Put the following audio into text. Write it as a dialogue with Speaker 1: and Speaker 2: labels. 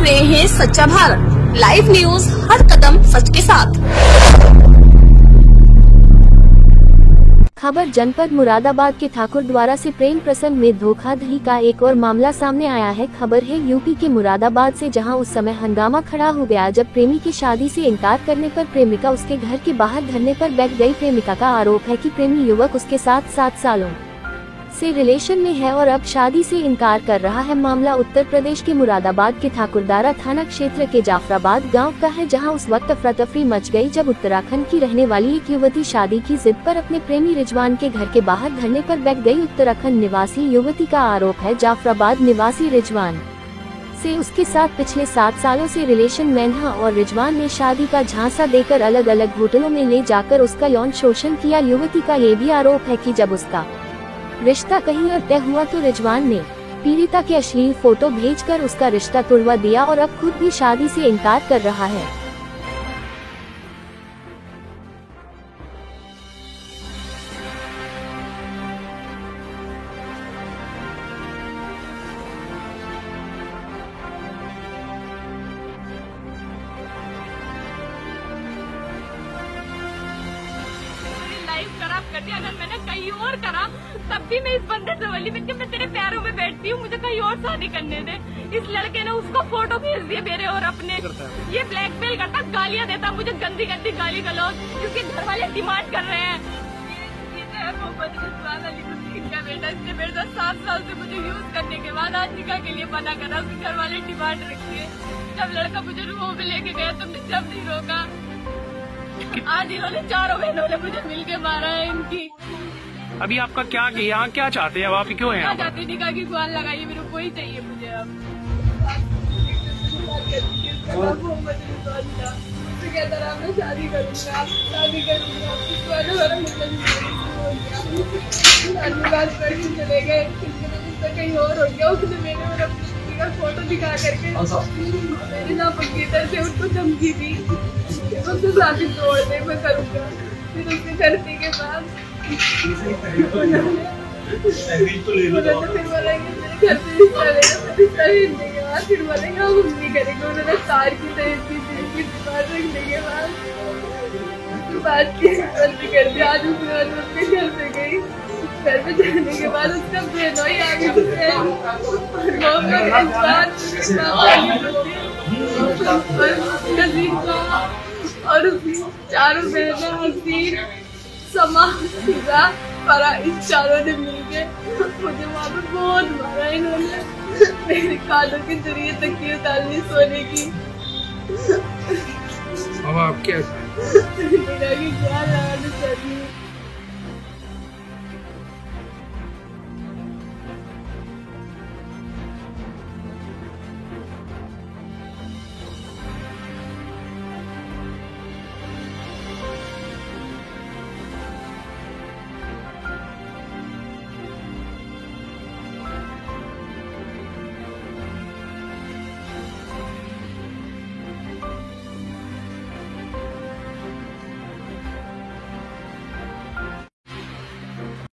Speaker 1: रहे हैं सच्चा भारत लाइव न्यूज, हर कदम सच के साथ।
Speaker 2: खबर जनपद मुरादाबाद के ठाकुर द्वारा से प्रेम प्रसंग में धोखाधड़ी का एक और मामला सामने आया है। खबर है यूपी के मुरादाबाद से, जहां उस समय हंगामा खड़ा हो गया जब प्रेमी की शादी से इनकार करने पर प्रेमिका उसके घर के बाहर धरने पर बैठ गई। प्रेमिका का आरोप है कि प्रेमी युवक उसके साथ 7 सालों से रिलेशन में है और अब शादी से इनकार कर रहा है। मामला उत्तर प्रदेश के मुरादाबाद के ठाकुरदारा थाना क्षेत्र के जाफराबाद गांव का है, जहां उस वक्त अफरा-तफरी मच गई जब उत्तराखंड की रहने वाली एक युवती शादी की जिद पर अपने प्रेमी रिजवान के घर के बाहर धरने पर बैठ गई। उत्तराखंड निवासी युवती का आरोप है जाफराबाद निवासी रिजवान से उसके साथ पिछले 7 सालों से रिलेशन में था और रिजवान ने शादी का झांसा देकर अलग अलग होटलों में ले जाकर उसका यौन शोषण किया। युवती का ये भी आरोप है कि जब उसका रिश्ता कहीं और तय हुआ तो रिजवान ने पीड़िता के अश्लील फोटो भेजकर उसका रिश्ता तोड़वा दिया और अब खुद भी शादी से इनकार कर रहा है।
Speaker 3: खराब कर दिया। अगर मैंने कहीं और करा तब भी मैं इस बंदे से बोली मैं तेरे पैरों में बैठती हूँ, मुझे कहीं और शादी करने दे। इस लड़के ने उसको फोटो भेज दिए मेरे और अपने। ये ब्लैकमेल करता, गालियाँ देता मुझे, गंदी गंदी गाली गलौज, क्योंकि घर वाले डिमांड कर रहे हैं। इनका बेटा, इसने मेरे साथ 7 साल से मुझे यूज करने के बाद आज निकाह के लिए मना करा। उसके घर वाले डिमांड रखती है। जब लड़का मुझे रूम में लेके गया तुमने जब नहीं रोका। आज इन्होंने 4 बहनों ने मुझे मिलके मारा है इनकी।
Speaker 4: अभी आपका क्या, यहाँ क्या चाहते हैं? अब आप क्यों हैं?
Speaker 3: चाहते निकाह की गुहार लगाइए, मेरे को ही चाहिए मुझे। अब कहता रहा मैं शादी करूँगा, शादी करूँगा, चले गए, कहीं और हो गया। उसने मेरे और अपनी का फोटो दिखा करके मेरे नाम मंगेतर से उनको धमकी दी, उससे शादी तोड़ दे, मैं करूँगा। फिर उसने करने के बाद फिर बोलेंगे मेरे घर पे रिश्ता लेगा, रिश्ता लेने के बाद फिर बोलेंगे हम नहीं करेंगे। उन्होंने तार की बात रखने के बाद बात की कर दिया। आज उसने उसके घर पे गई, घर पे जाने के बाद उसका बहनोई आ गई और उसकी 4 बहनें हसीन, समा, फिजा, फरा, इन 4 ने मिलके मुझे वहाँ पे बहुत मारा। इन्होंने मेरे कानों के जरिए तकिए उतारनी सोने की।
Speaker 4: अब आप क्या